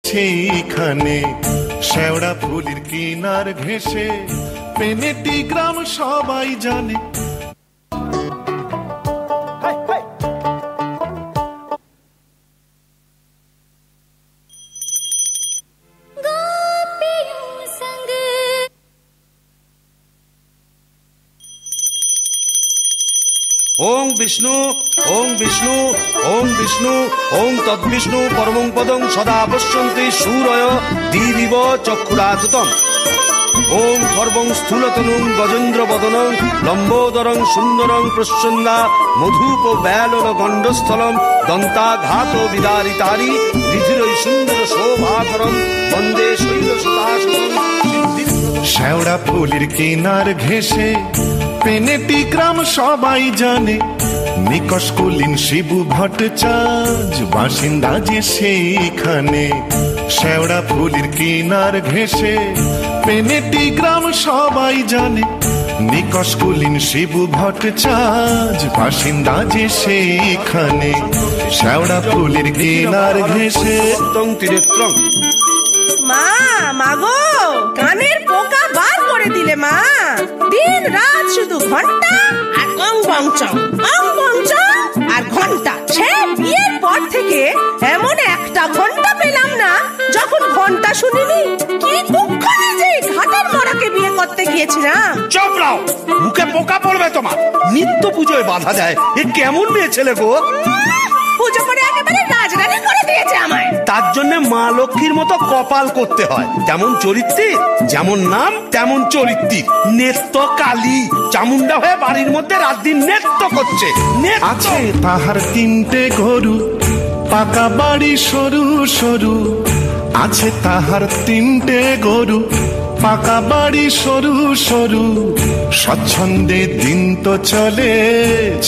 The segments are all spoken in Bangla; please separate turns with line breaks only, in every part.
সেইখানে শেওড়া ফুলের কিনার ঘেঁষে পেনেটি গ্রাম সবাই জানে।
ওং বিষ্ণু ওং বিষ্ণু ওং বিষ্ণু ওং তদ্বিষ্ণু পরমং পদং সদা পশ্যন্তি সূরয় দিদিব চক্ষুরাততম। ওং খর্বং স্থূলতনুং গজেন্দ্র বদনং লম্বোদরং সুন্দরং প্রসন্না মধুপ ব্যালন গণ্ডস্থলম দন্তাঘাত বিদারিতারি নিধিরৈ সুন্দর শোভাকরম বন্দে শৈলসুতাসনম।
শেওড়া ফুলের কিনার ঘেঁষে পেনেটি গ্রাম সবাই জানে, নিকষ কুলীন শিবু ভট্টাচার্য বাসিন্দা যে সেইখানে। শেওড়া ফুলের কিনার ঘেঁষে পেনেটি গ্রাম সবাই জানে, নিকষ কুলীন শিবু ভট্টাচার্য বাসিন্দা যে সেইখানে। শেওড়া ফুলের কিনার ঘেঁষে
মা, মাগো কানের পোকা বার করে দিলে মা। দিন রাত শুধু ঘন্টা আর অং বং চং আর ঘন্টা। সে বিয়ের পর থেকে এমন একটা ঘন্টা পেলাম না যখন ঘন্টা শুনিনি। কি কুক্ষণে যে ঘাটের মরাকে বিয়ে করতে গিয়েছিলাম।
চুপ রাও, মুখে পোকা পড়বে তোমার। নিত্য পুজোয় বাধা দেয়, এ কেমন মেয়ে ছেলে গো?
পুজো করে একেবারে রাজরানী করে দিয়েছে আমায়।
তার জন্য মা লক্ষ্মীর মতো কপাল করতে হয়। যেমন চরিত্রে, যেমন নাম তেমন চরিত্রী। নেত্য কালী চামুন্ডা হয়ে বাড়ির মধ্যে রাত দিন নেত্য করছে।
আছে তাহার তিনটে গরু, পাকা বাড়ি সরু সরু। আছে তাহার তিনটে গরু, পাকা বাড়ি সরু সরু। স্বচ্ছন্দে দিন তো চলে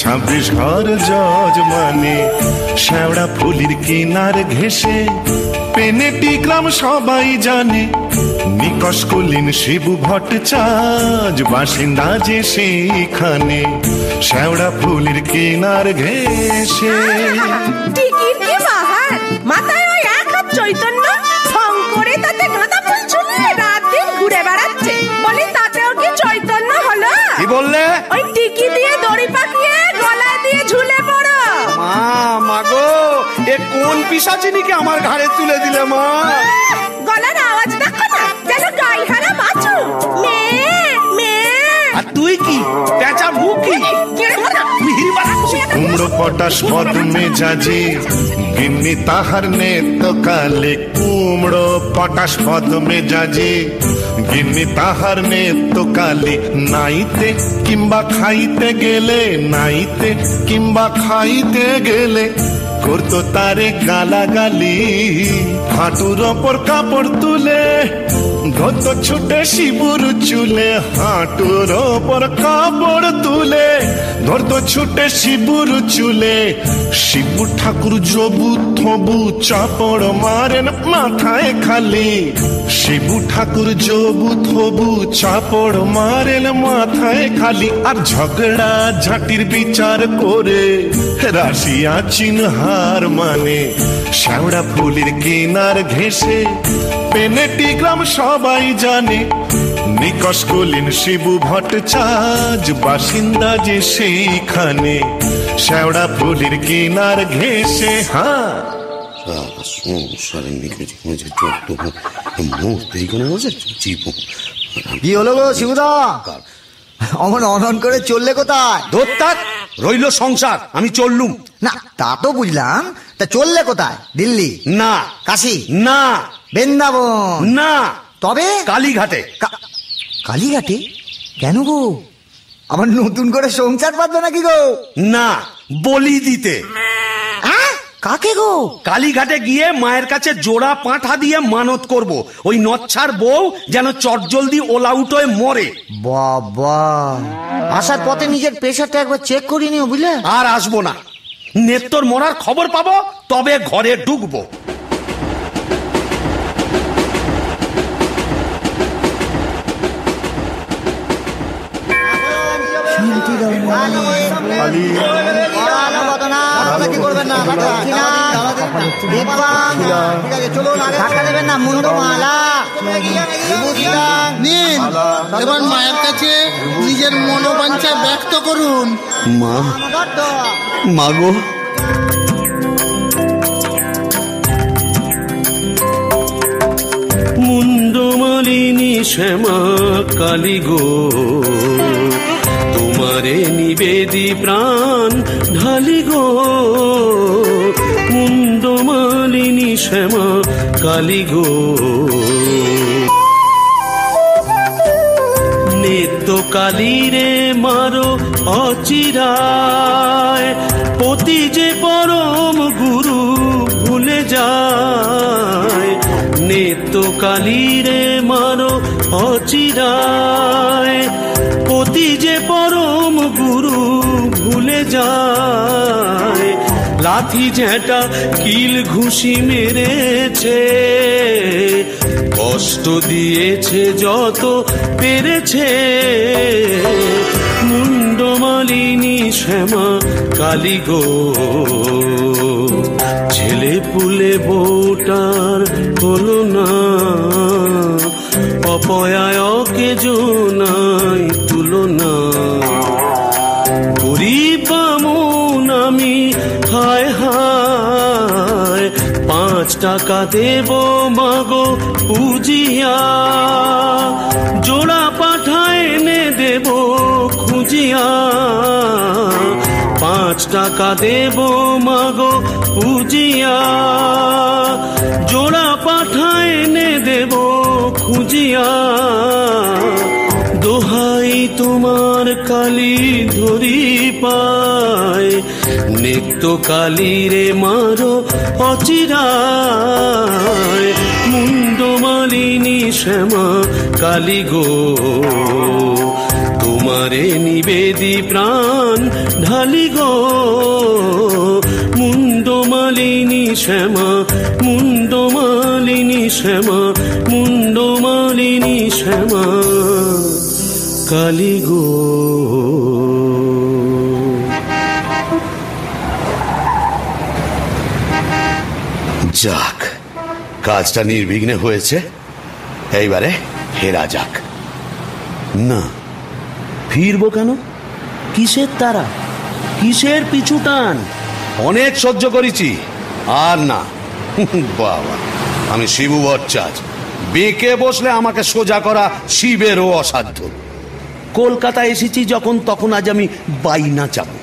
26 ঘর যজমানে। শেওড়া ফুলের কিনার ঘেঁষে পেনেটি গ্রাম সবাই জানে, নিকষ কুলীন শিবু ভট্টাচার্য বাসিন্দা যে সেইখানে। শেওড়া ফুলের কিনার ঘেঁষে
টিকির কি বাহার, মাথায় ওই এক হাত চৈতন্য ফং করে তাতে গাঁদা ফুল ঝুলিয়ে রাত দিন ঘুরে বেড়াচ্ছে। বলি তাতেও কি চৈতন্য হলো?
কি বললে?
ওই টিকি দিয়ে দড়ি পাকিয়ে গলায় দিয়ে ঝুলে পড়ো।
মা, মাগো এ কোন পিশাচিনীকে আমার ঘাড়ে তুলে দিলে মা?
গলার আওয়াজ দেখো না, যেন গাইহারা বাছু। মেয়ে মেয়ে।
আর তুই কি পেঁচা মুখি?
কুমড়ো পটাশ পদ্মে যাজে গিন্নি তাহার নেত্য কালে। কুমড়ো পটাশ পদ্মে যাজে গিন্নি তাহার নেত্য কালে। নাইতে কিংবা খাইতে গেলে, নাইতে কিংবা খাইতে গেলে করতো তারে গালাগালি। হাঁটুর ওপর কাপড় তুলে ধরতো ছুটে শিবুর চুলে। হাঁটুর ওপর কাপড় তুলে ধরতো ছুটে শিবুর চুলে। শিবু ঠাকুর জবু থবু চাপড় মারেন মাথায় খালি। শিবু ঠাকুর জবু থবু চাপড় মারেন মাথায় খালি। আর ঝগড়া ঝাঁটির বিচার করে রাশিয়া চিনহার মানে। শেওড়া ফুলের কিনার ঘেঁষে পেনেটি গ্রাম সবাই জানে, নিকষ কুলীন শিবু ভট্টাচার্য বাসিন্দা যে সেইখানে। শেওড়া ফুলের কিনার ঘেঁষে। হ্যাঁ
কি হলো গো শিবুদা, অমন অনন করে চললে কোথায়?
ধোত্তাক রইল সংসার, আমি চললুম।
না তা তো বুঝলাম, তা চললে কোথায়? দিল্লি
না,
কাশী
না,
বৃন্দাবন
না,
তবে
কালীঘাটে।
কালীঘাটে কেন গো? আমার নতুন করে সংসার বাঁধবে নাকি গো?
না, বলি দিতে।
কাকে গো?
কালীঘাটে গিয়ে মায়ের কাছে জোড়া পাঁঠা দিয়ে মানত করব, ওই নচ্ছার বউ যেন চটজলদি ওলাউট হয়ে মরে।
বাবা, আসার পথে নিজের প্রেশারটা একবার চেক করে নিও বুঝলে।
আর আসবো না, নেত্তর মরার খবর পাবো তবে ঘরে ঢুকবো।
ঠিক আছে চলুন, ধাক্কা দেবেন না, মুন্ডমালা
নিন, এবার মায়ের কাছে নিজের মনোবাঞ্ছা ব্যক্ত করুন।
মা, মাগো, মুন্ডমালিনী শ্যামা কালী গো, তোমারে নিবেদি প্রাণ ঢালি গো। মুন্ডমালিনী শ্যামা কালী গো, নিত্য কালীরে মারো অচিরায়, পতি যে পরম গুরু ভুলে যায়। নিত্য কালীরে মারো অচিরায়, পতি যে পরম গুরু ভুলে যায়। লাথি ঝেঁটা কিল ঘুষি মেরেছে, কষ্ট দিয়েছে যত পেরেছে। মুন্ডমালিনী শ্যামা কালী গো, ছেলে পুলে বউটার হলো না, অপয়ায়কে জোনাই তুলনা। গরিব বামুন আমি, হায় হায়, 5 টাকা দেব মাগো পুজিয়া, জোড়া পাঠায় এনে দেব খুঁজিয়া। 5 টাকা দেব মাগো পুজিয়া, জোড়া পাঠায় এনে দেব খুঁজিয়া। দোহাই তোমার কালী ধরি পায়, নিত্য কালীরে মারো অচিরায়। মুন্ডমালিনী শ্যামা কালী গো, তোমারে নিবেদি প্রাণ ঢালি গো। মুন্ডমালিনী শ্যামা, মুন্ডমালিনী শ্যামা, মুন্ডমালিনী শ্যামা কালী গো। যাক, কাজটা নির্বিঘ্নে হয়েছে, এইবারে ফেরা যাক। না, ফিরবো কেন? কিসের তারা, কিসের পিছু টান? অনেক সহ্য করেছি, আর না। বাবা, আমি শিবু ভট্টাচার্য, বেঁকে বসলে আমাকে সোজা করা শিবেরও অসাধ্য। কলকাতা এসেছি যখন, তখন আজ আমি বাইনা চাবো,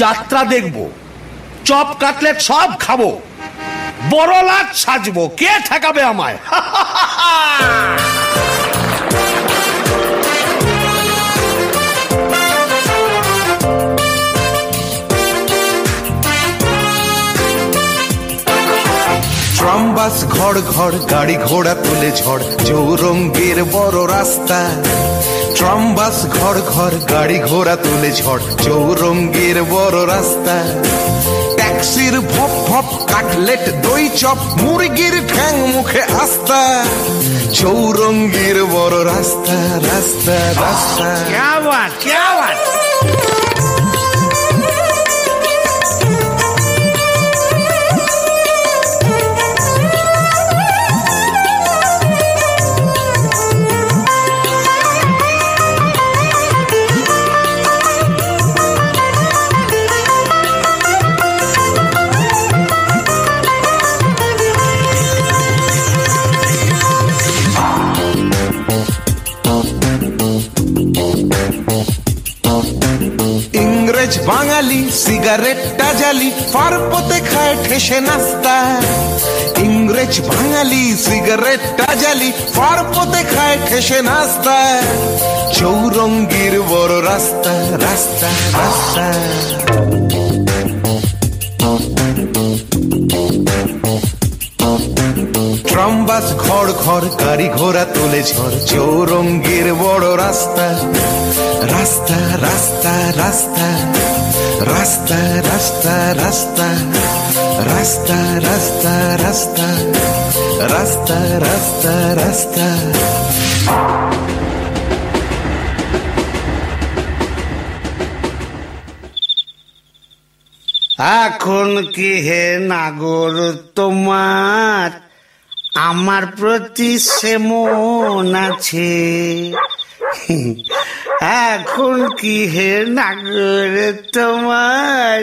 যাত্রা দেখবো, চপ কাটলেট সব খাবো, বড় লাট সাজবো, কে ঠেকাবে আমায়?
ট্রাম বাস ঘর ঘর, গাড়ি ঘোড়া তুলে ঝড়, চৌরঙ্গের বড় রাস্তা। ট্রাম বাস ঘর ঘর, গাড়ি ঘোড়া তুলে ঝড়, চৌরঙ্গের বড় রাস্তা। ট্যাক্সির ভপ ভপ, কাটলেট দই চপ, মুরগির ঠ্যাং মুখে আস্তা। চৌরঙ্গের বড় রাস্তা, রাস্তা রাস্তা।
क्या बात, क्या बात।
বাঙালি সিগারেটটা জালি, ফারপতে খায় ঠেসে নাস্তা। ইংরেজ বাঙালি সিগারেটটা জালি, ফারপতে খায় ঠেসে নাস্তা। চৌরঙ্গীর বড় রাস্তা, রাস্তা রাস্তা। ট্রাম বাস ঘর ঘর, গাড়ি ঘোড়া তোলে ঝড়, চৌরঙ্গীর বড় রাস্তা। রাস্তা রাস্তা রাস্তা, রাস্তা রাস্তা রাস্তা, রাস্তা রাস্তা রাস্তা, রাস্তা রাস্তা রাস্তা।
এখন কি হে নাগর তোমার আমার প্রতি সে মন আছে? এখন কি হে নাগর তোমার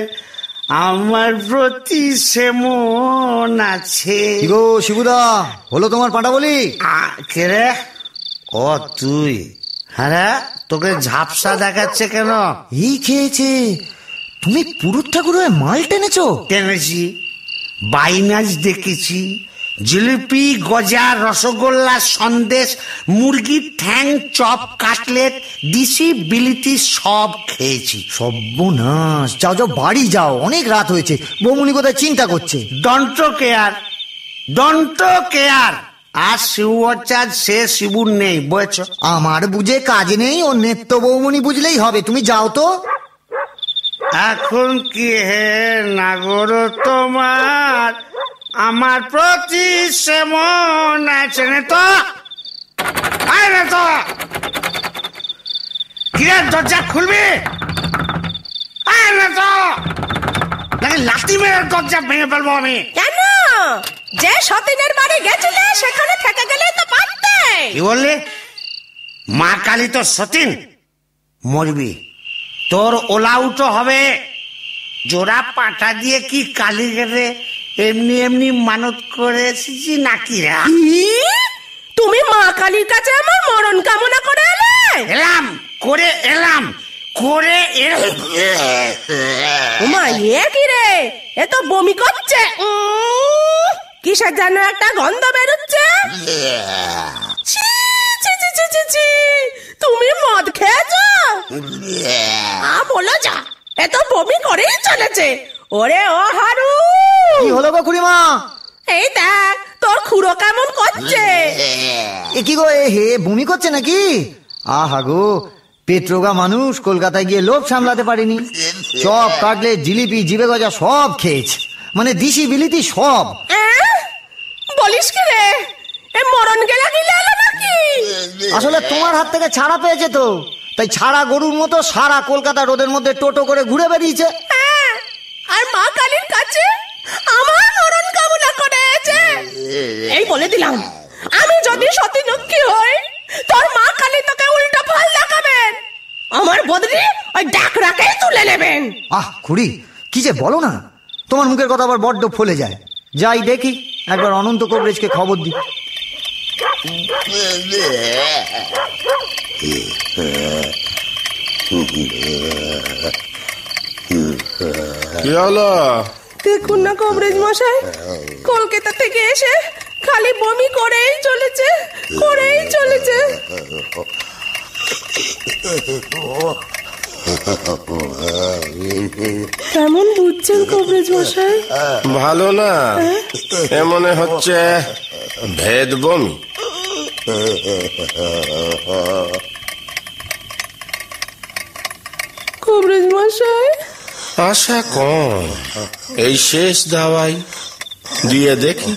আমার প্রতি সে মন আছে?
গো শিবুদা, হলো তোমার পাঁটা বলি?
কে রে? ও তুই? হ্যাঁ, তোকে ঝাপসা দেখাচ্ছে কেন?
এই খেয়েছে, তুমি পুরুত ঠাকুর হয়ে মাল টেনেছো?
টেনেছি, বাইনাজ দেখেছি, জিলিপি, গজা, রসগোল্লা, সন্দেশ, মুরগির ঠ্যাং, চপ, কাটলেট, দিশি বিলিতি সব খেয়েছি।
সর্বনাশ, যাও যাও বাড়ি যাও, অনেক রাত হয়েছে। বৌমনি কোথায় চিন্তা করছে?
Don't care, don't care. আর শিবচাঁদ সে শিবুর নেই, বুঝেছ?
আমার বুঝে কাজ নেই, ও নেত্য বৌমনি বুঝলেই হবে। তুমি যাও তো।
এখন কি হে নাগর তোমার আমার প্রতি সে মন আছে? নে তো, আয় না তো, কিরে দরজা খুলবি? আয় না তো, নাকি লাঠি মেরে দরজা ভেঙে ফেলবো আমি।
কেন? যে সতীনের বাড়ি গেছিলে সেখানে থেকে গেলে তো পারতে।
কি বললি? মা কালী তো সতীন, মরবি, তোর ওলাউটো হবে। জোড়া পাটা দিয়ে কি কালী গেলে এমনি এমনি মানত করে এসেছি নাকি রে?
তুমি মা কালীর কাছে আমার মরণ কামনা করে এলে?
এলাম করে এলাম করে
উমা, এ কি রে? এ তো বমি করছে। কিসের যেন একটা গন্ধ বেরোচ্ছে। ছি, ছি, ছি, ছি, ছি, ছি। তুমি মদ খেয়েছো? বলো যা, এ তো বমি করেই চলেছে। ওরে ও হারু,
কি হলো গো খুড়িমা?
এই দেখ তোর খুড়ো কেমন করছে।
এ কি গো, এ হে বমি করছে নাকি? আহা গো, পেট্রোগা মানুষ, কলকাতায় গিয়ে লোভ সামলাতে পারেনি। চপ, কাটলেট, জিলিপি, জিবে গজা সব খেয়েছে, মানে দিশি বিলিতি সব।
বলিস কি রে? এ মরণ গেলা গিলে এলো নাকি?
আসলে তোমার হাত থেকে ছাড়া পেয়েছে তো, তাই ছাড়া গরুর মতো সারা কলকাতা রোদের মধ্যে টোটো করে ঘুরে বেরিয়েছে।
আর মা কালীর কাছে আমার মরণ কামনা করেছে। এই বলে দিলাম, আমি যদি সতী লক্ষ্মী হই, তোর মা কালী তোকে উল্টো ফল দেখাবেন। আমার বদলে ওই ডাকরাকেই তুলে নেবেন।
আহ খুড়ি, কি যে বলো না, তোমার মুখের কথা আবার বড্ড ফলে যায়। যাই দেখি, একবার অনন্ত কবরেজকে খবর দি।
কি হলো?
দেখুন না কবরেজ মশাই, কলকাতা থেকে এসে খালি বমি করেই চলেছে, করেই চলেছে। কেমন বুঝছেন কবরেজ মশাই?
ভালো না, এ মনে হচ্ছে ভেদ বমি।
কবরেজ মশাই,
আশা কম, এই শেষ দাওয়াই দিয়ে দেখি।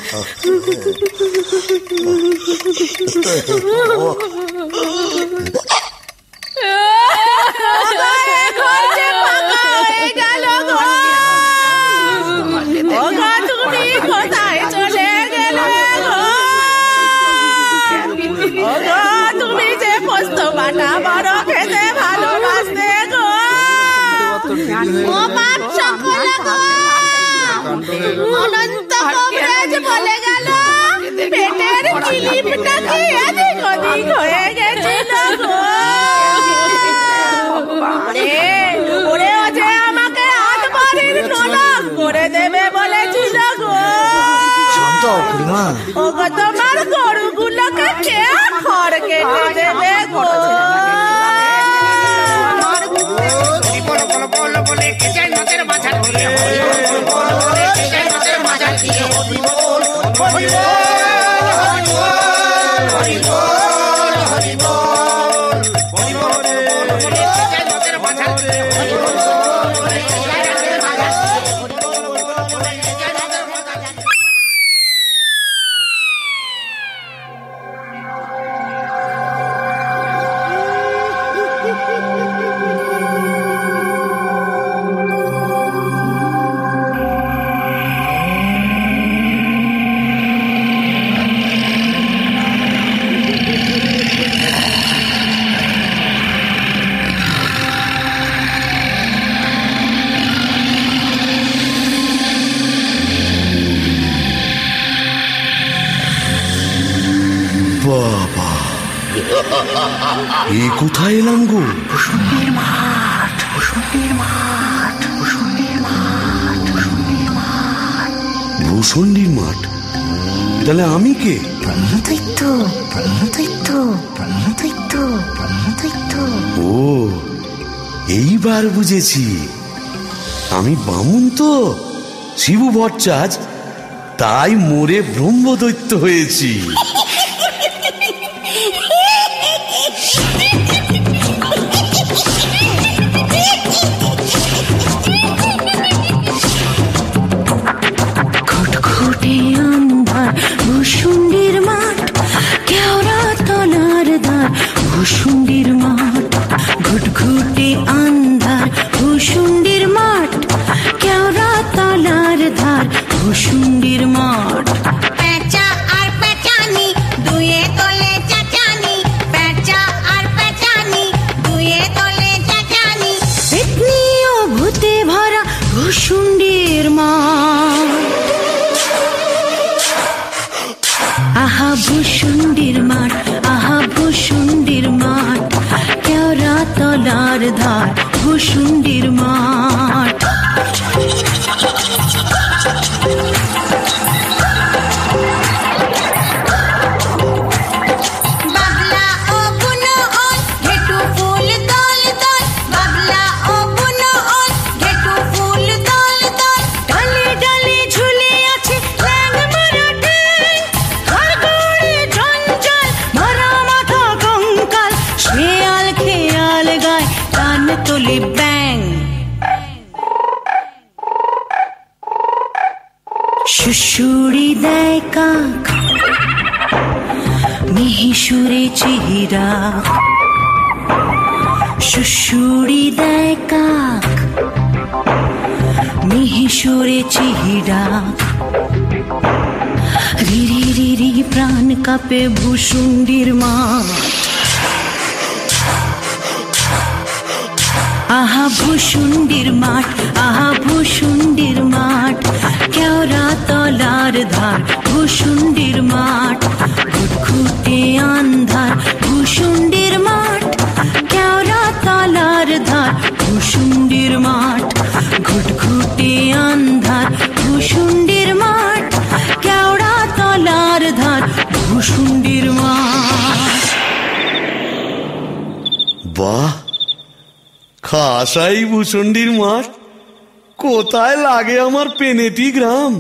তুমি যে পোস্ত বাটা বড় খেতে ভালোবাসতে গো, ও বাপ সকলে গো, অনন্ত কবরেজ বলে গেল পেটের কিলিপটা কি এদিক ওদিক হয়ে গেছিল গো। ওরে ও যে আমাকে 8 বাড়ির নলক করে দেবে বলেছিল গো।
শান্ত হও খুড়িমা।
ও গো, তোমার গরুগুলোকে কে খড় কেটে দেবে গো।
বাবা, এ কোথায় এলাম গো? ভূষণ্ডির মাঠ? তাহলে আমি কে? ও, এইবার বুঝেছি, আমি বামুন তো, শিবু ভট্টাচার্য, তাই মোরে ব্রহ্মদৈত্য হয়েছি।
ঘুটঘুটে আন্ধার ভূষণ্ডির মাঠ, কেওড়া তলার দ্বার ভূষণ্ডির মাঠ। ঘুটঘুটে আন্ধার ভূষণ্ডির মাঠ, কেওড়া তলার ধার ভূষণ্ডির মাঠ।
পেঁচা আর পেঁচানি দুয়ে তলে চাচানি, পেঁচা আর পেঁচানি দুয়ে তলে চাচানি।
পেতনি ও ভূতে ভরা ভূষণ্ডির মাঠ। আহা ভূষণ্ডির মাঠ, আহা ভূষণ্ডির মাঠ, কেওড়া তলার ধার ভূষণ্ডির মাঠ।
বাবলা ও বুনো ওল ঘেটু ফুল দল দল, বাবলা ও বুনো ওল ঘেটু ফুল দল দল।
ডালে ডালে ঝুলে আছে ল্যাং মারা ঠ্যাং, ঘরঘরে জঞ্জাল ভরা মাথা কঙ্কাল। শেয়াল খেয়াল গায় কান তোলে ব্যাং। শুশুড়ি দেয় কাক, মিহি সুরে চেহারা। শুশুড়ি দেয় কাক, মিহি সুরে চেহারা। রিরি রিরি প্রাণ কাঁপে ভূষণ্ডির মাঠ। আহা ভূষণ্ডির মাঠ, আহা ভূষণ্ডির মাঠ, কেওড়া তলার ধার ভূষণ্ডির মাঠ। ঘুটঘুটে আন্ধার ভূষণ্ডির মাঠ, কেওড়া তলার ধার ভূষণ্ডির মাঠ। ঘুটঘুটে আন্ধার ভূষণ্ডির মাঠ, কেওড়া তলার ধার ভূষণ্ডির মাঠ।
বাহ, খাসাই ভূষণ্ডির মাঠ। কোথায় লাগে আমার পেনেটি গ্রাম।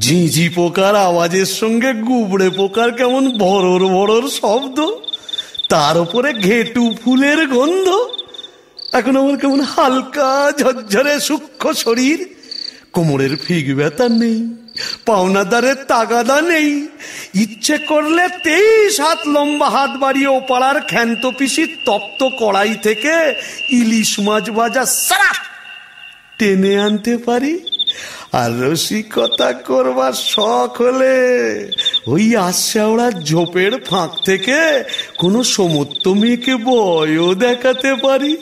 ঝিঁঝি পোকার আওয়াজের সঙ্গে গুবড়ে পোকার কেমন ভরর ভরর শব্দ, তার উপরে ঘেটু ফুলের গন্ধ। এখন আমার কেমন হালকা ঝরঝরে সূক্ষ্ম শরীর, কোমরের ফিগ ব্যথা নেই, পাওনাদারের তাগাদা নেই। ইচ্ছে করলে 23 হাত লম্বা হাত বাড়িয়ে ওপাড়ার ক্ষান্ত পিসির তপ্ত কড়াই থেকে ইলিশ মাছ ভাজা সারাপ টেনে আনতে পারি। আর রসিকতা করবার শখ হলে ওই আশ্যাওড়ার ঝোপের ফাঁক থেকে কোনো সমত্ত মেয়েকে বয়ও দেখাতে পারি।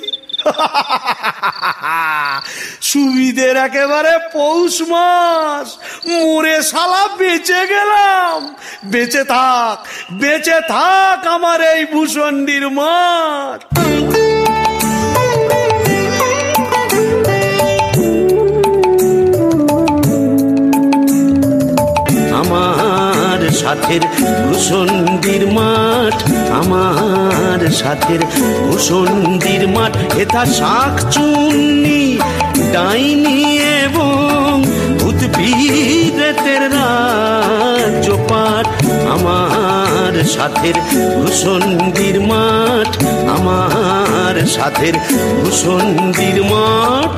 সুবিধের একেবারে পৌষ মাস, মোরে শালা বেঁচে গেলাম। বেঁচে থাক, বেঁচে থাক আমার এই ভূষণ্ডির মাঠ। আমার সাথের ভূষণ্ডির মাঠ, আমার সাথের ভূষণ্ডির মাঠ। হেথা শাক চুন্নি ডাইনি এবং উদ্ভিদের রাজ্যপাঠ। আমার সাথের ভূষণ্ডির মাঠ, আমার সাথের ভূষণ্ডির মাঠ।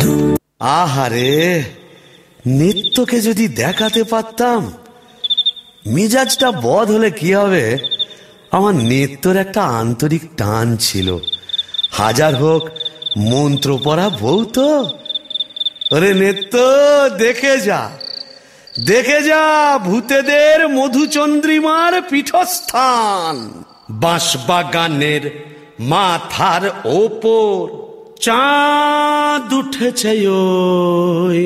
আহারে, নিত্যকে যদি দেখাতে পারতাম। মেজাজটা বদ হলে কি হবে, আমার নিত্যর একটা আন্তরিক টান ছিল। হাজার হোক মন্ত্র পড়া বউ তো। ওরে নিত্য, দেখে যা, দেখে যা ভূতেদের মধুচন্দ্রিমার পীঠস্থান। বাঁশবাগানের মাথার ওপর চাঁদ উঠেছে ওই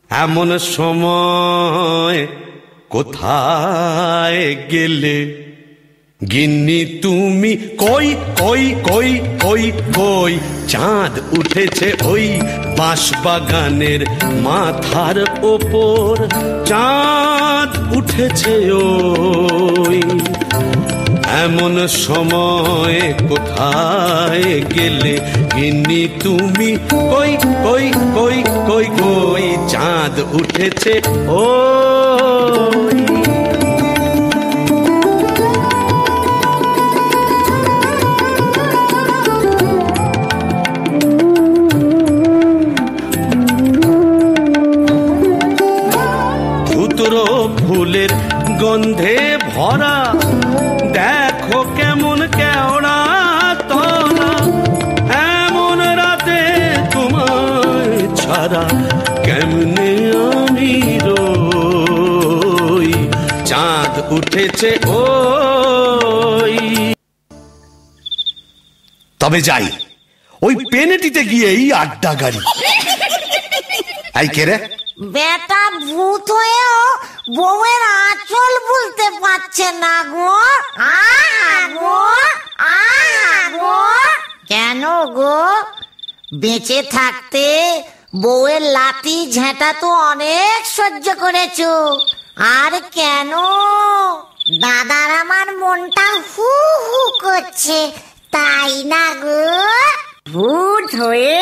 এমন সময়। কোথায় গেলে গিন্নি তুমি কই কই কই কই কই, চাঁদ উঠেছে ওই বাঁশবাগানের মাথার ওপর, চাঁদ উঠেছে ওই। এমন সময় কোথায় গেলে গিন্নি তুমি কই কই কই কই কই, চাঁদ উঠেছে ওই। ধুতরো ফুলের গন্ধে ভরা, দেখো কেমন কেওড়া তরা, এমন রাতে তোমায় ছাড়া কেমনে আমি রই, চাঁদ উঠেছে ওই। তবে যাই, ওই পেনেটিতে গিয়েই আড্ডা গাড়ি। এই কে রে?
বেটা ভূত হয়েও বউয়ের আঁচল বলতে পারছে না গো। কেন গো? বেঁচে থাকতে বউয়ের লাঠি ঝেঁটা তো অনেক সহ্য করেছো, আর কেন? দাদার আমার মনটা হু হু করছে, তাই না গো? ভূত হয়ে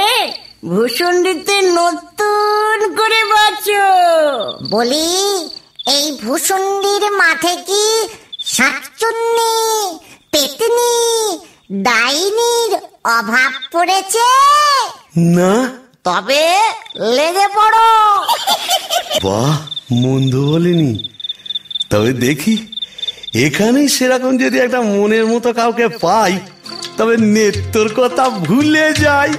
ভূষণ্ডিতে নতুন করে বাঁচো। বলি, এই ভূষণ্ডির মাঠে কি শাকচুন্নি, পেতনি, ডাইনির অভাব পড়েছে?
না।
তবে লেগে পড়ো।
বাহ, মন্দ বলেনি। তবে দেখি, এখানেই সেরকম যদি একটা মনের মতো কাউকে পাই, তবে নেত্তর কথা ভুলে যাই।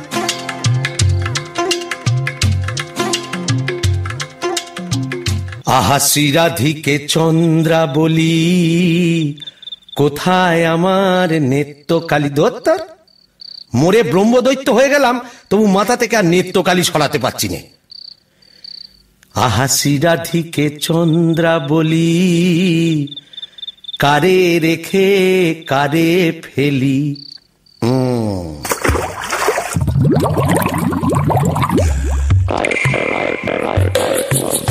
আহা শ্রীরাধিকে চন্দ্রা বলি, কোথায় আমার নেত্রকালী দত্তর? মোরে ব্রহ্মদৈত্য হয়ে গেলাম, তবু মাথা থেকে আর নেত্রকালী সরাতে পারছি না। আহা শ্রীরাধিকে চন্দ্রা বলি, কারে রেখে কারে ফেলি।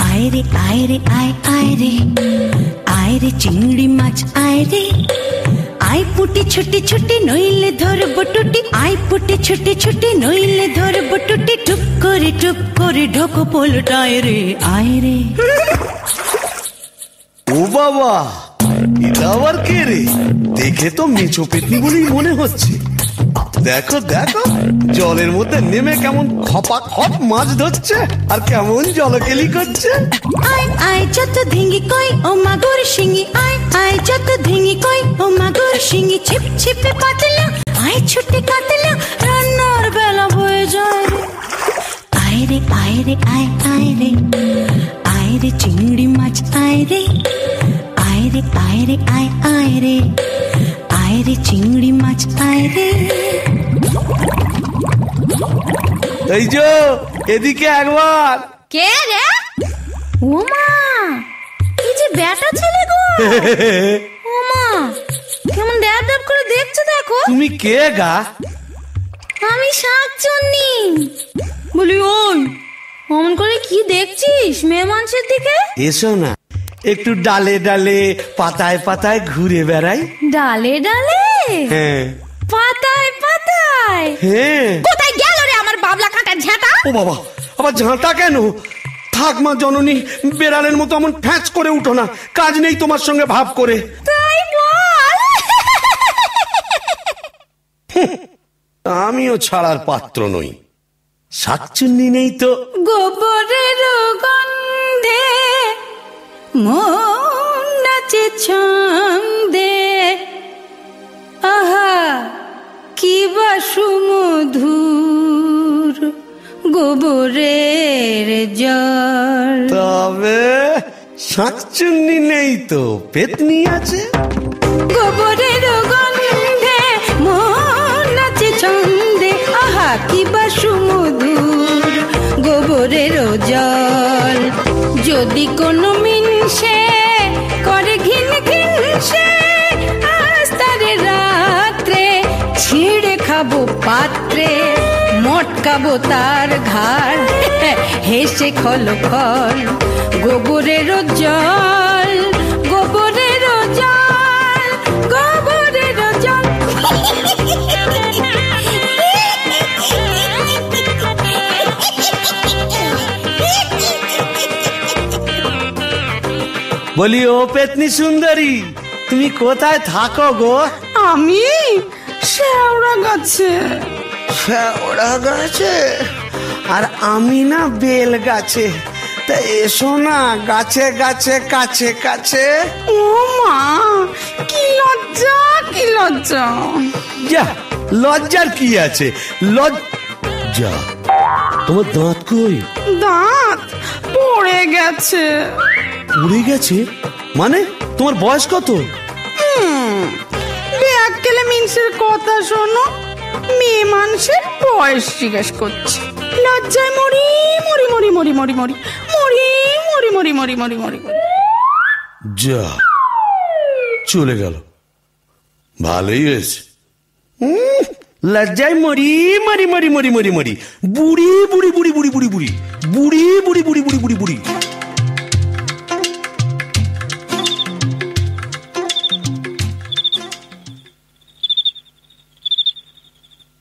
আয় রে আয় রে আয় আয় রে, আয় রে চিংড়ি মাছ আয় রে, আয় পুটি ছুটি ছুটি নইলে ধরব টুটি, আয় পুটি ছুটি ছুটি নইলে ধরব টুটি, টুপ করে ঢোকো পোলটায় রে, আয় রে।
ও বাবা, এটা আবার কে রে? দেখে তো মেছো পেতনি বলেই মনে হচ্ছে। দেখো দেখো, জলের মধ্যে নেমে কেমন খপা খপ মাছ ধরছে, আর কেমন জলকেলি করছে।
আয় আয় যত ধিঙ্গি কই ও মাগুর শিঙি, আয় আয় যত ধিঙ্গি কই ও মাগুর শিঙি, ছিপ ছিপে পাতলা, আয় ছুটে কাতলা, রান্নার বেলা হয়ে যায়। আয় রে আয় রে আয় আয় রে, আয় রে চিংড়ি মাছ আয় রে, আয় রে আয় রে আয় আয় রে, আয় রে চিংড়ি মাছ আয় রে।
এই যে এদিকে একবার।
কে রে? ওমা, কি যে বেটা ছেলে গো। ওমা, কেমন ড্যাব ড্যাব করে দেখছো দেখো।
তুমি কে গা?
আমি শাকচুন্নি। বলি, ওই অমন করে কি দেখছিস মেয়ে মানুষের দিকে?
এসো না, একটু ডালে ডালে পাতায় পাতায় ঘুরে বেড়াই।
ডালে ডালে?
হ্যাঁ।
পাতায় পাতায়?
হ্যাঁ।
কোথায় গেল রে আমার বাবলা কাটা ঝাঁটা?
ও বাবা, আবার ঝাঁটা কেন? থাক মা জননী, বেড়ালের মতো এমন ফ্যাঁচ করে উঠো না, কাজ নেই তোমার সঙ্গে ভাব করে।
তাই বল।
আমিও ছাড়ার পাত্র নই। শাকচুন্নি নেই তো।
গোবরের গন্ধে মন নাচে ছন্দে, আহা কি বা সুমধুর গোবরের জল।
তবে শাকচুন্নি নেই তো, পেতনি আছে।
গোবরের গন্ধে মন নাচে ছন্দে, আহা কি বা সুমধুর গোবরের জল। যদি কোনো মিনসে করে ঘিন ঘিন সে, আস্তে পাঠাবো পাত্রে, মটকাবো তার ঘাড়, হেসে খলখল গোবরের জল, গোবরের জল, গোবরের জল।
বলি ও পেতনি সুন্দরী, তুমি কোথায় থাকো গো?
আমি শেওড়া গাছে।
শেওড়া গাছে? আর আমি না বেল গাছে। তা এসো না গাছে গাছে কাছে কাছে।
ও মা, কি লজ্জা, কি লজ্জা।
যা, লজ্জার কি আছে? লজ্জা? তোমার দাঁত কই?
দাঁত পড়ে গেছে।
পড়ে গেছে মানে? তোমার বয়স কত?
ব্যাককেলে মিনসের কথা শোনো, মেয়ে মানুষের বয়স জিজ্ঞেস করছে। লজ্জায় মরি মরি মরি মরি মরি মরি মরি মরি মরি মরি মরি মরি মরি।
যা, চলে গেল। ভালোই হয়েছে। লজ্জায় মরি মরি মরি মরি মরি মরি বুড়ি বুড়ি বুড়ি বুড়ি বুড়ি বুড়ি বুড়ি বুড়ি বুড়ি বুড়ি বুড়ি বুড়ি।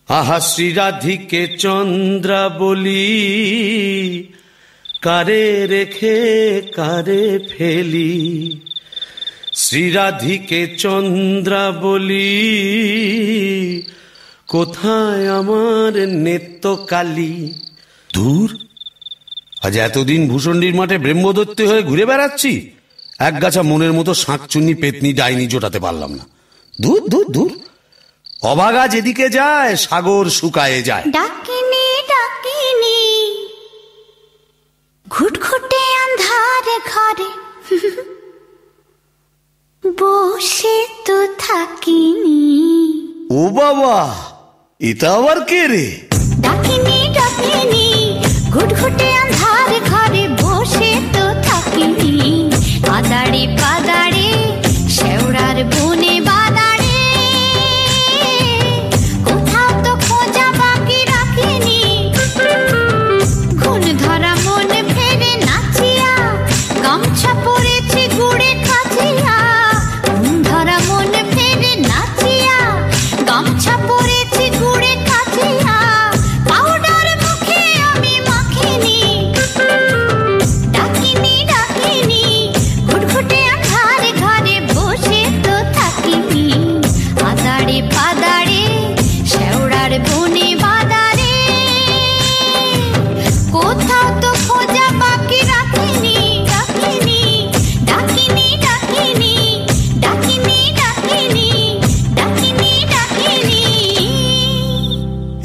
আহা শ্রীরাধিকে চন্দ্রা বলি, কারে রেখে কারে ফেলি। শ্রীরাধিকে চন্দ্রা বলি, কোথায় আমার নেত্রকালী। দূর, আজ এতদিন ভূষণ্ডির মাঠে ব্রহ্মদত্তে হয়ে ঘুরে বেড়াচ্ছি, এক গাছা মনের মতো শাঁকচুন্নি পেতনি ডাইনি জোটাতে পারলাম না। দূর দূর দূর, অভাগা যেদিকে যায় সাগর শুকায়ে যায়।
ডাকিনি ডাকিনি ঘুটঘুটে আন্ধারে ঘরে, বসে তো থাকিনি।
ও বাবা, এটা আবার কে রে?
ডাকিনি ডাকিনি ঘুটঘুটে আন্ধারে ঘরে, বসে তো থাকিনি। পাদাড়ে পাদাড়ে শেওড়ার বনে বাদাড়ে, কোথাও তো খোঁজা বাকি রাখিনি। ঘুণ ধরা মন ফেরে নাচিয়া, গামছা পরেছি গুড়ে কাচিয়া। ঘুণ ধরা মন ফেরে নাচিয়া, গামছা পরেছি গুড়ে কাচিয়া। পাউডার মুখে আমি মাখিনি। ডাকিনি ডাকিনি ঘুটঘুটে আন্ধারে ঘরে, বসে তো থাকিনি। আদাড়ে পাদাড়ে শেওড়ার বনে বাদারে, কোথাও তো খোঁজা বাকি রাখিনি। ডাকিনি ডাকিনি ডাকিনি ডাকিনি ডাকিনি ডাকিনি ডাকিনি।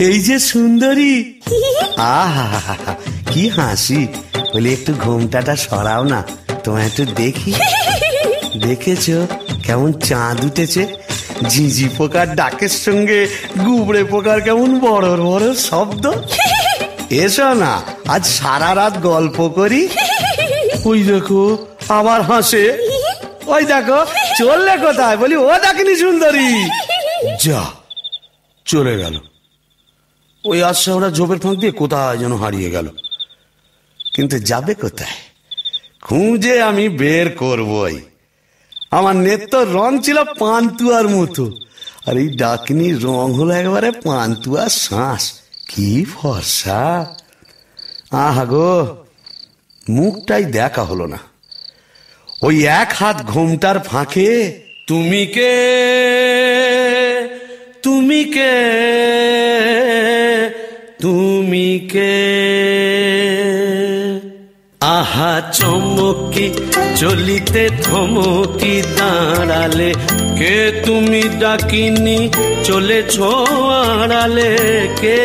এই যে সুন্দরী, আহা কি হাসি। বলি একটু ঘোমটাটা সরাও না, তোমায় একটু দেখি। দেখেছো কেমন চাঁদ উঠেছে? ঝিঝি পোকার ডাকের সঙ্গে গুবড়ে পোকার কেমন বড় বড় শব্দ। এসো না, আজ সারা রাত গল্প করি। ওই দেখো আবার হাসে। ওই দেখো চললে কোথায়? বলি ও ডাকিনি সুন্দরী। যা, চলে গেল। ওই আশা ওরা ঝোপের ফাঁক দিয়ে কোথায় যেন হারিয়ে গেল। কিন্তু যাবে কোথায়? খুঁজে আমি বের করবই। আমার নেত্র রং ছিল পান্তুয়ার মতো, আর এই ডাকিনীর রং হলো একেবারে পান্তুয়ার শ্বাস। কি ফর্সা! আহা গো, মুখটাই দেখা হলো না। ওই এক হাত ঘোমটার ফাঁকে তুমি কে, তুমি কে, তুমি কে। আহা চমকি চলিতে থমকি দাঁড়ালে, কে তুমি ডাকিনি চলেছ আড়ালে। কে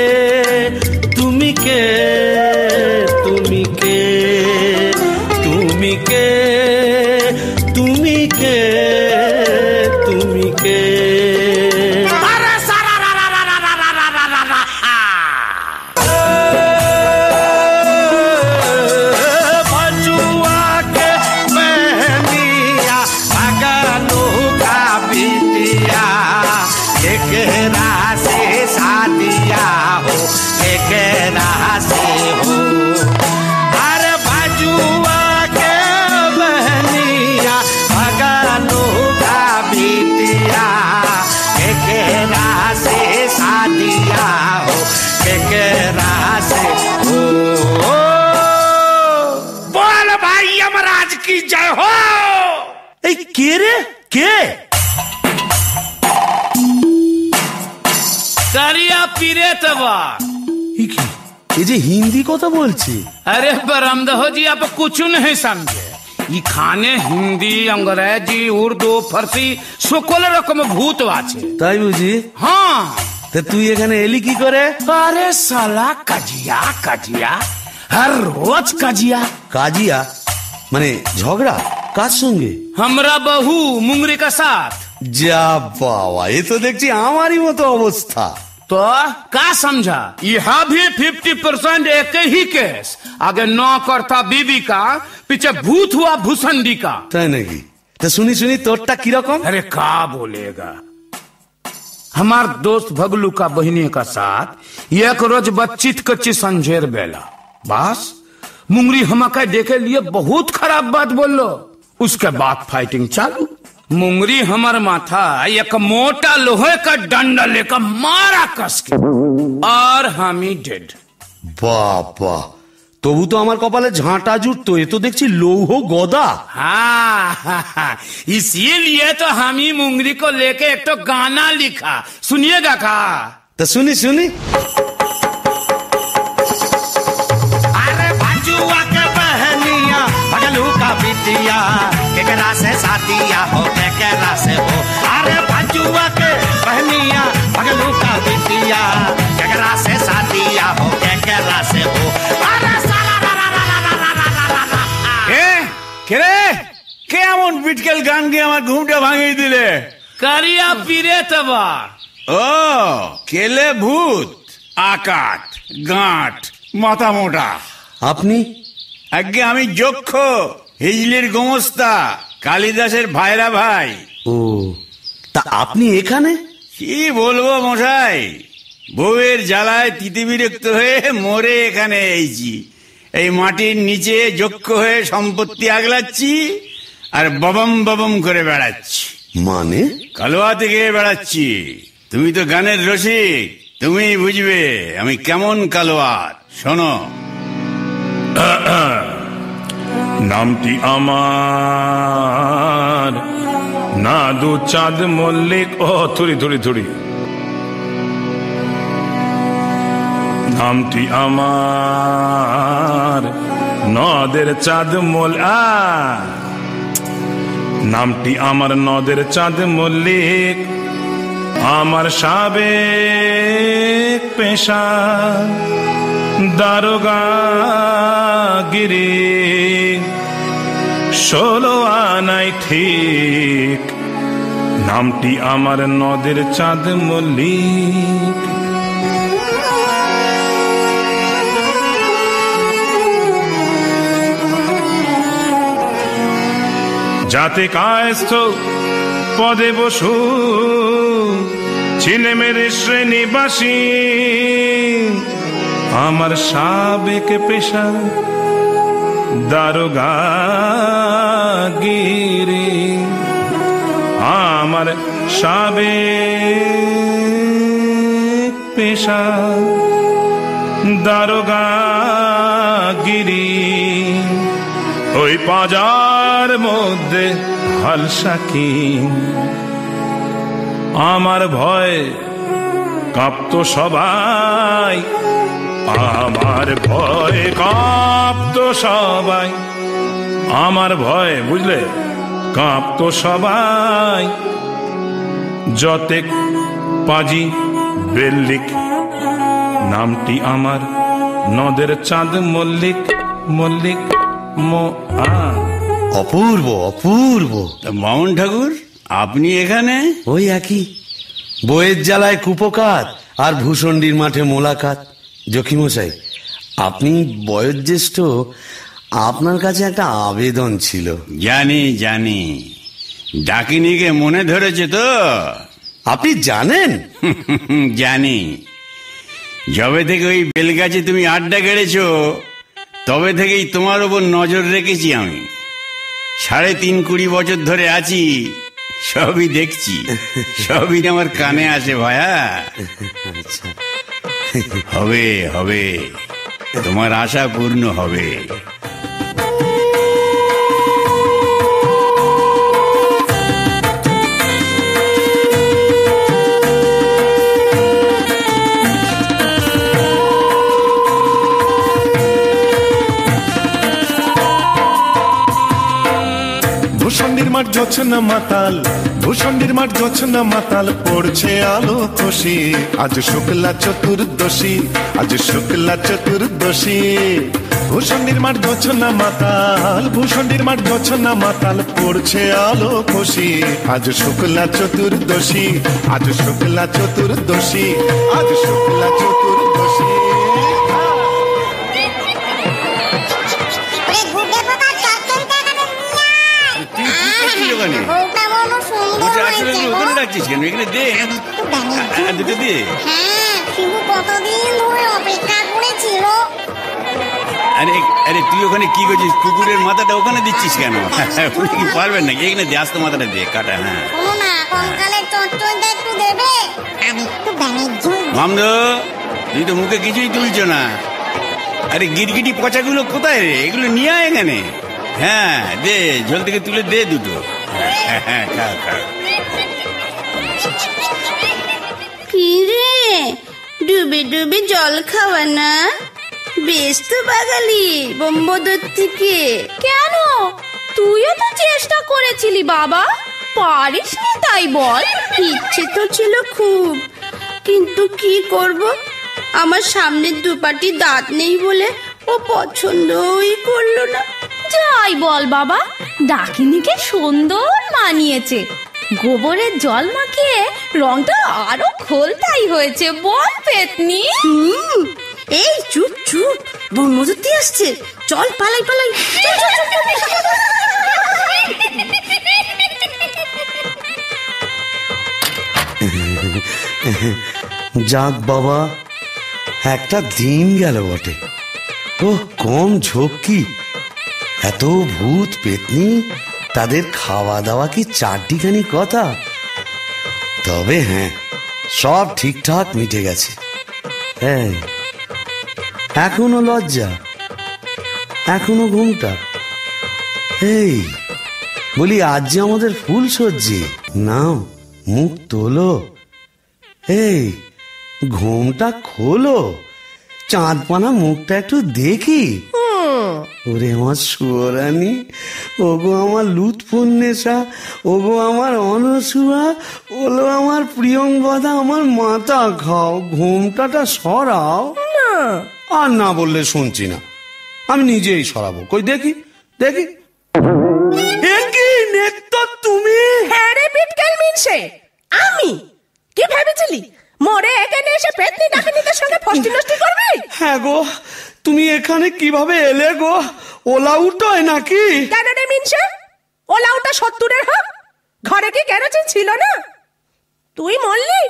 তুমি কে, তুমি কে, তুমি কে, তুমি কে, তুমি কে। কে রে? কে?
करिया पीरे तबा।
ये जे हिंदी কথা বলছে।
अरे बरमदहो जी आप कुछ नहीं समझे। ये खाने हिंदी अंग्रेजी उर्दू फारसी সকল রকম ভূত আছে।
তাই বুঝি?
हाँ।
তা তুই এখানে এলি কি করে?
अरे साला कजिया कजिया हर रोज कजिया।
কাজিয়া মানে ঝগড়া কার সঙ্গে?
हमरा बहू मुंगरी का साथ।
যা বাবা, এ তো দেখছি আমারই মতো অবস্থা।
तो का समझा? यह भी 50% एक ही केस। आगे नौ करता बीबी का, पीछे भूत हुआ भूसंडी का।
তাই নাকি? তা শুনি শুনি তোরটা কিরকম?
अरे का बोलेगा? हमार दोस्त भगलू का बहिनी का साथ एक रोज बच्चित कच्ची संझेर बेला बस मुंगरी हमका देखे लिए बहुत खराब बात बोलो। उसके बाद फाइटिंग चालू। मुंगरी हमार माथा एक मोटा लोहे का डंडा लेकर मारा कस के और हम ही डेड।
বাবা, তবু তো আমার কপালে ঝাঁটা জুটতো, এ তো দেখছি লৌহ গদা।
हाँ, इसीलिए तो हम ही मुंगरी को लेके एक तो गाना लिखा, सुनिएगा का?
তা শুনি শুনি।
अरे भाजुआ के बहनिया भगलू का बिटिया केकरा से साथिया हो केकरा से हो। अरे भाजुआ के बहनिया भगलू का बिटिया केकरा से साथिया हो केकरा से हो। अरे
কেমন বিটকেল গান গিয়ে আমার ঘুমটা ভাঙিয়ে দিলে? কারিয়া পীরে তবা। ও কেলে ভূত আকাট গাঁট মাথা মোটা।
আপনি?
আগে আমি যক্ষ হিজলির গোমস্তা কালিদাসের ভাইরা ভাই।
ও, তা আপনি এখানে?
কি বলবো মশাই, বউয়ের জ্বালায় তিতি বিরক্ত হয়ে মরে এখানে এইছি। এই মাটির নিচে যক্ষ হয়ে সম্পত্তি আগলাচ্ছি আর ববম ববম করে বেড়াচ্ছি।
মানে?
কালোয়াতে গিয়ে বেড়াচ্ছি। তুমি তো গানের রসিক, তুমি বুঝবে আমি কেমন কালোয়াত। শোনো,
নামটি আমার নাদু চাঁদ মল্লিক। ও থুড়ি থুড়ি থুড়ি। নামটি আমার নদের চাঁদ নামটি আমার নদের চাঁদ মল্লিক। আমার সাবেক পেশা দারোগাগিরি, 16 আনাই ঠিক। নামটি আমার নদের চাঁদ মল্লিক। যাতে কায়স্থ পদে বসু ছিলে মেরে শ্রেণীবাসী। আমার সাবেক পেশা দারোগাগিরি। আমার সাবেক পেশা দারোগাগিরি। ওই পাজার মধ্যে হালসাকি আমার ভয় কাঁপতো সবাই। আমার ভয় কাঁপতো সবাই। আমার ভয় বুঝলে কাঁপতো সবাই। যতেক পাজি বেল্লিক। নামটি আমার নদের চাঁদ মল্লিক মল্লিক।
অপূর্ব অপূর্ব।
মামুন ঠাকুর আপনি এখানে?
ওই একই, বইয়ের জ্বালায় কুপকাত আর ভূষণ্ডির মাঠে মোলাকাত। জকিমশাই, আপনি বয়োজ্যেষ্ঠ, আপনার কাছে একটা আবেদন ছিল।
জানি জানি, ডাকিনিকে মনে ধরেছে তো?
আপনি জানেন?
জানি। যবে থেকে ওই বেলগাছে তুমি আড্ডা গেড়েছ তবে থেকেই তোমার ওপর নজর রেখেছি আমি। 3.5 বছর ধরে আছি, সবই দেখছি, সবই আমার কানে আসে ভায়া। হবে হবে, তোমার আশা পূর্ণ হবে।
জোছনা মাতাল, ভূষণ্ডির মাঠ জোছনা মাতাল, পড়ছে আলো খুশি। আজ শুক্লা চতুর্দশী, আজ শুক্লা চতুর্দশী। ভূষণ্ডির মাঠ জোছনা মাতাল, ভূষণ্ডির মাঠ জোছনা মাতাল, পড়ছে আলো খুশি। আজ শুক্লা চতুর্দশী, আজ শুক্লা চতুর্দশী, আজ শুক্লা চতুর্দশী।
আরে তুই ওখানে কি করছিস? কুকুরের মাথাটা ওখানে দিচ্ছিস কেন? কি পারবেন নাকি? এখানে দিয়ে আসতে মাথাটা দিয়ে কাটা। হ্যাঁ মামদো, তুই তো মুখে কিছুই তুলছ না। আরে গিটগিটি পচাগুলো কোথায় রে? এগুলো নিয়ে আয় এখানে। হ্যাঁ দে, ঝোল থেকে তুলে দে দুটো। হ্যাঁ খা খা।
কি রে, ডুবে ডুবে জল খাওয়া না? বেশ তো বাঙালি বোম্বদর থেকে।
কেন, তুইও তো চেষ্টা করেছিলি বাবা, পারিস না তাই বল?
ইচ্ছে তো ছিল খুব, কিন্তু কি করব, আমার সামনের দুপাটি দাঁত নেই বলে ও পছন্দই করলো না।
যাই বল বাবা, ডাকিনিকে সুন্দর মানিয়েছে। গোবরের জল মাখিয়ে রংটা আরো খোলতাই হয়েছে, বল পেতনি?
এই চুপ চুপ, ব্রহ্মদত্তি আসছে, চল পালাই পালাই।
যাক বাবা, একটা দিন গেল বটে। ও কম ঝক্কি, এত ভূত পেতনি, তাদের খাওয়া দাওয়া কি চারটিখানি কথা? তবে হ্যাঁ, সব ঠিকঠাক মিটে গেছে। হ্যাঁ, এখনো লজ্জা, এখনো ঘুমটা। এই বলি, আজ যে আমাদের ফুল সজ্জি, নাও মুখ তোলো। এই ঘুমটা খোলো, চাঁদপানা মুখটা একটু দেখি। ওরে আমার সুয়ারানি, ওগো আমার লুৎফুন্নেসা, ওগো আমার অনসুয়া, ওলো আমার প্রিয়ঙ্গদা, আমার মাথা খাও, ঘুমটাটা সরাও। আর না বললে শুনছি না, আমি নিজেই সরাবো। কই দেখি দেখি। তুমি?
হ্যাঁ রে বিটকেল মিনসে, আমি কি ভেবেছিলি মরে এখানে এসে পেতনি ডাকিনীদের সঙ্গে ফষ্টি নষ্টি করবি?
হ্যাঁ গো, তুমি এখানে কিভাবে এলে গো? ওলা উঠোয় নাকি?
কেন রে মিনসে, ওলা উঠা 70-এর হোক, ঘরে কি কেরোসিন ছিল না? তুই মরলি,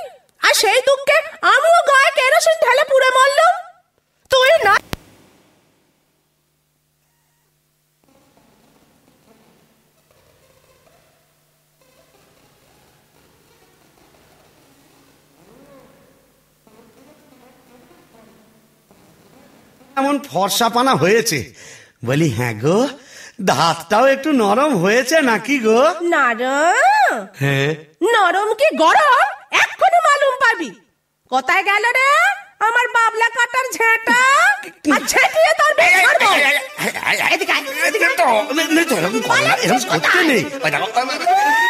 আর সেই দুঃখে আমিও গায়ে কেরোসিন ঢেলে পুড়ে মরলাম। তুই না
এমন ফর্সা পানা হয়েছে? বলি হ্যাঁ গো, দাঁতটাও একটু নরম হয়েছে নাকি গো?
নরম?
হ্যাঁ,
নরম কি গরম এক্ষুনি মালুম পাবি। কোথায় গেল রে আমার বাবলা কাটার ঝেঁটা? আর ঝেঁটিয়ে তোর বেশ ছাড়বো।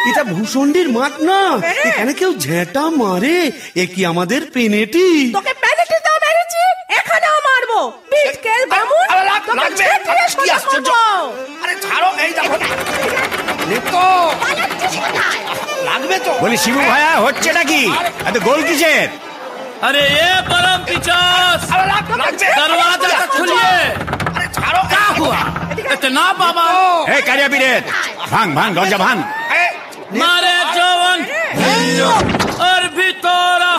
এটা ভূষণ্ডির মাঠ না, এখানে কেউ ঝেঁটা মারে? এ কি আমাদের পেনেটি?
তোকে পেনেটি দাও মেরেছি, এখানেও মারবো। বিটকেল বামুন, তোকে ঝেঁটিয়ে সোজা করবো।
আরে ছাড়ো, এই দেখো লাগবে তো। বলি শিবু ভাইয়া, হচ্ছে নাকি? এত গোল কিসের?
अरे ये परम पिचास, दरवाजा खोलिए। क्या हुआ इतना बाबा?
ए कारिया पीरेत, भांग भांग दरजा भांग।
मारे जवान और भितोरा,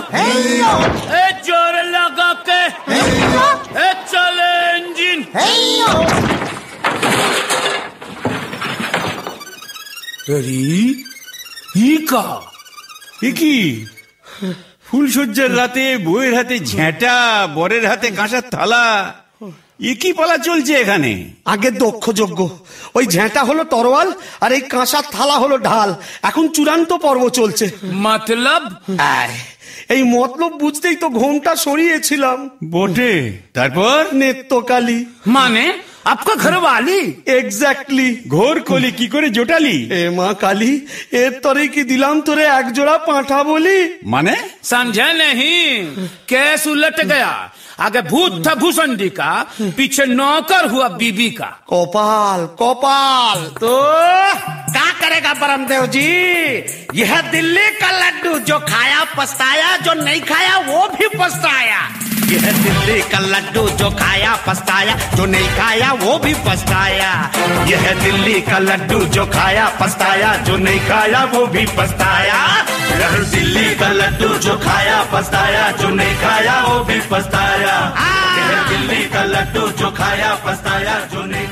ए जोर लगा के, ए चले इंजिन। अरे ये का?
ये की ফুলসজ্জার রাতে বউয়ের হাতে ঝেঁটা, বরের হাতে কাঁসার থালা, এ কি পালা চলছে এখানে?
আগে দক্ষ যজ্ঞ, ওই ঝেঁটা হলো তরোয়াল আর এই কাঁসার থালা হলো ঢাল। এখন চূড়ান্ত পর্ব চলছে।
मतलब?
এই মতলব বুঝতেই তো ঘোমটা সরিয়েছিলাম।
বটে, তারপর?
নেত্রকালী।
মানে आपका घर वाली।
এক্স্যাক্টলি ঘোর কলি কি করে জোটালি?
এ মা কালী, এর তরে কি দিলাম তোরে এক জোড়া পাঁঠা বলি?
মানে
समझा नहीं? केस उलट गया। आगे भूत था भूसंडी का, पीछे नौकर हुआ बीबी का।
কপাল কপাল।
तो क्या करेगा ब्रह्मदेव जी? यह दिल्ली का लड्डू जो खाया पछताया, जो नहीं खाया वो भी पछताया। यह दिल्ली का लड्डू जो खाया पछताया, जो नहीं खाया वो भी पछताया।
यह दिल्ली का लड्डू जो खाया पछताया, जो नहीं खाया वो भी पछताया। यह दिल्ली का लड्डू जो खाया पछताया, जो नहीं खाया वो भी पछताया। यह दिल्ली का लड्डू जो खाया पछताया, जो नहीं